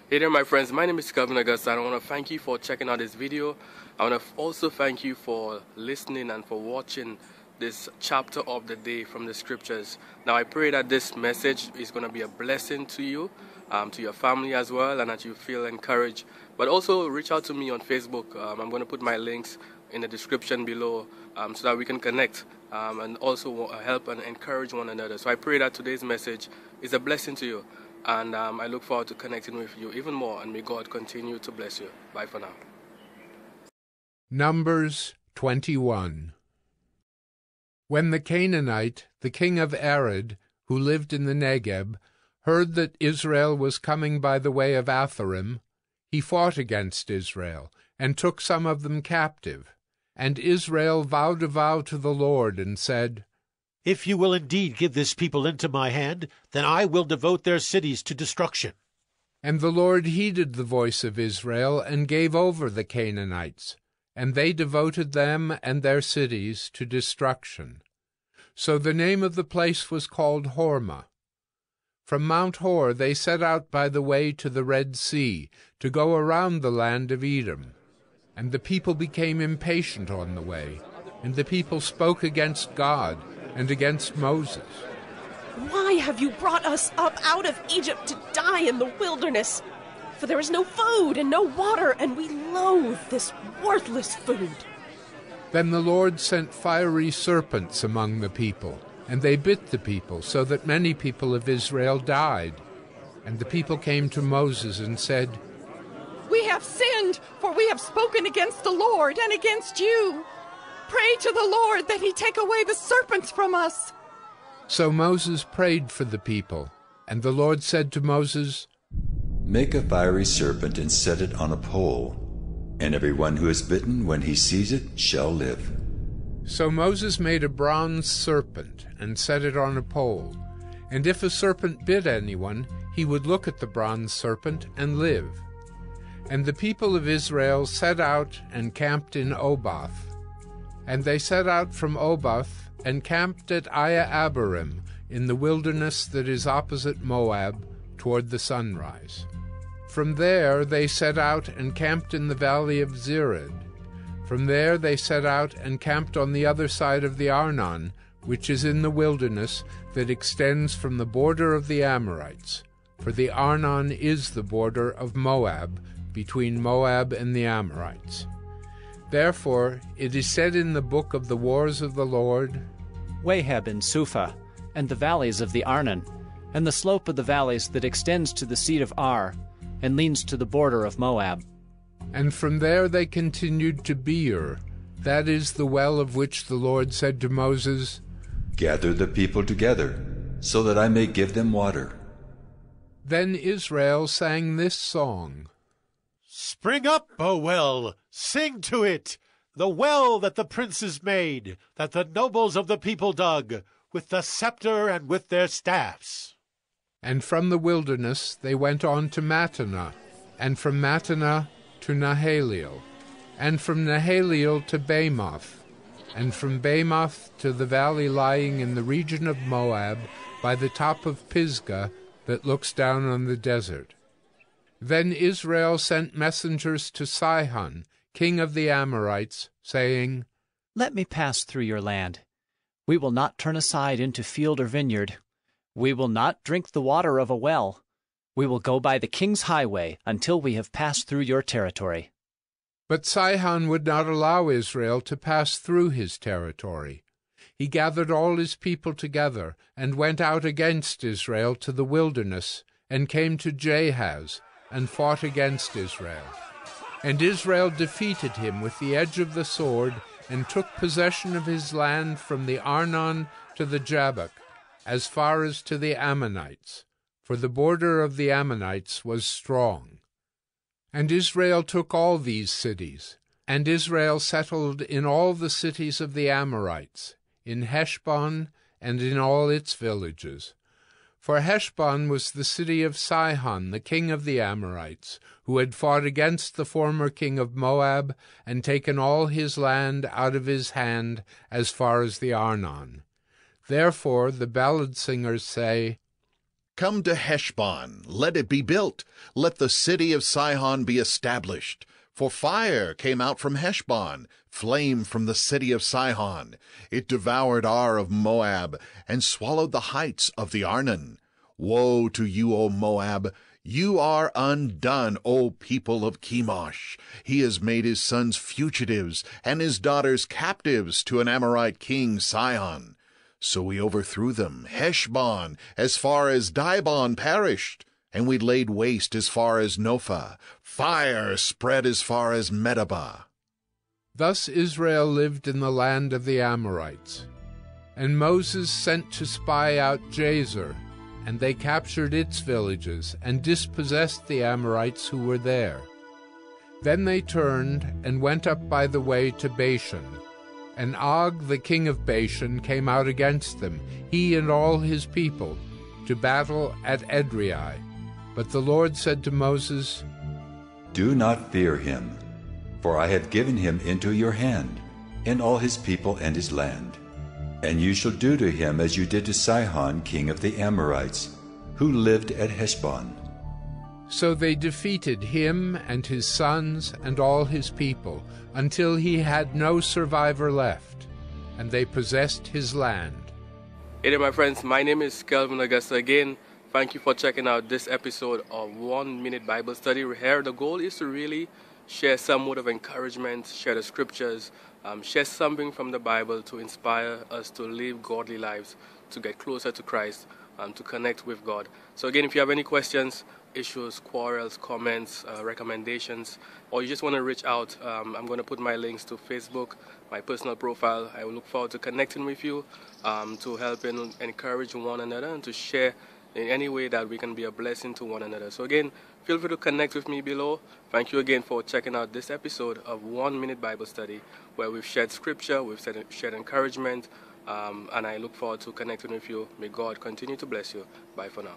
Hey there my friends, my name is Calvin Augusta and I want to thank you for checking out this video. I want to also thank you for listening and for watching this chapter of the day from the scriptures. Now I pray that this message is going to be a blessing to you, to your family as well, and that you feel encouraged. But also reach out to me on Facebook. I'm going to put my links in the description below so that we can connect and also help and encourage one another. So I pray that today's message is a blessing to you. And I look forward to connecting with you even more, and may God continue to bless you. Bye for now. Numbers 21. When the Canaanite, the king of Arad, who lived in the Negeb, heard that Israel was coming by the way of Atharim, he fought against Israel, and took some of them captive. And Israel vowed a vow to the Lord, and said, If you will indeed give this people into my hand, then I will devote their cities to destruction. And the Lord heeded the voice of Israel, and gave over the Canaanites, and they devoted them and their cities to destruction. So the name of the place was called Hormah. From Mount Hor they set out by the way to the Red Sea, to go around the land of Edom. And the people became impatient on the way, and the people spoke against God and against Moses. Why have you brought us up out of Egypt to die in the wilderness? For there is no food and no water, and we loathe this worthless food. Then the Lord sent fiery serpents among the people, and they bit the people, so that many people of Israel died. And the people came to Moses and said, We have sinned, for we have spoken against the Lord and against you. Pray to the Lord that he take away the serpents from us. So Moses prayed for the people, and the Lord said to Moses, Make a fiery serpent and set it on a pole, and everyone who is bitten when he sees it shall live. So Moses made a bronze serpent and set it on a pole, and if a serpent bit anyone, he would look at the bronze serpent and live. And the people of Israel set out and camped in Oboth. And they set out from Oboth and camped at Iye-abarim in the wilderness that is opposite Moab toward the sunrise. From there they set out and camped in the valley of Zered. From there they set out and camped on the other side of the Arnon, which is in the wilderness that extends from the border of the Amorites. For the Arnon is the border of Moab, between Moab and the Amorites. Therefore it is said in the book of the wars of the Lord, Waheb and Suphah, and the valleys of the Arnon, and the slope of the valleys that extends to the seat of Ar, and leans to the border of Moab. And from there they continued to Beer, that is the well of which the Lord said to Moses, Gather the people together, so that I may give them water. Then Israel sang this song, Spring up, O well, sing to it, the well that the princes made, that the nobles of the people dug, with the scepter and with their staffs. And from the wilderness they went on to Mattanah, and from Mattanah to Nahaliel, and from Nahaliel to Bamoth, and from Bamoth to the valley lying in the region of Moab, by the top of Pisgah that looks down on the desert. Then Israel sent messengers to Sihon, king of the Amorites, saying, Let me pass through your land. We will not turn aside into field or vineyard. We will not drink the water of a well. We will go by the king's highway until we have passed through your territory. But Sihon would not allow Israel to pass through his territory. He gathered all his people together, and went out against Israel to the wilderness, and came to Jahaz, and fought against Israel. And Israel defeated him with the edge of the sword, and took possession of his land from the Arnon to the Jabbok, as far as to the Ammonites, for the border of the Ammonites was strong. And Israel took all these cities, and Israel settled in all the cities of the Amorites, in Heshbon and in all its villages. For Heshbon was the city of Sihon, the king of the Amorites, who had fought against the former king of Moab, and taken all his land out of his hand as far as the Arnon. Therefore the ballad singers say, Come to Heshbon, let it be built, let the city of Sihon be established. For fire came out from Heshbon, flame from the city of Sihon. It devoured Ar of Moab, and swallowed the heights of the Arnon. Woe to you, O Moab! You are undone, O people of Chemosh. He has made his sons fugitives, and his daughters captives to an Amorite king, Sihon. So we overthrew them. Heshbon, as far as Dibon, perished, and we laid waste as far as Nophah. Fire spread as far as Medeba. Thus Israel lived in the land of the Amorites. And Moses sent to spy out Jazer, and they captured its villages, and dispossessed the Amorites who were there. Then they turned and went up by the way to Bashan. And Og the king of Bashan came out against them, he and all his people, to battle at Edrei. But the Lord said to Moses, Do not fear him, for I have given him into your hand, and all his people and his land. And you shall do to him as you did to Sihon king of the Amorites, who lived at Heshbon. So they defeated him and his sons and all his people, until he had no survivor left, and they possessed his land. Hey there, my friends, my name is Kelvin Augusta again. Thank you for checking out this episode of 1 Minute Bible Study. Here, the goal is to really share some word of encouragement, share the scriptures, share something from the Bible to inspire us to live godly lives, to get closer to Christ, to connect with God. So again, if you have any questions, issues, quarrels, comments, recommendations, or you just want to reach out, I'm going to put my links to Facebook, my personal profile. I will look forward to connecting with you, to help and encourage one another, and to share in any way that we can be a blessing to one another. So again, feel free to connect with me below. Thank you again for checking out this episode of 1 Minute Bible Study, where we've shared scripture, we've shared encouragement, and I look forward to connecting with you. May God continue to bless you. Bye for now.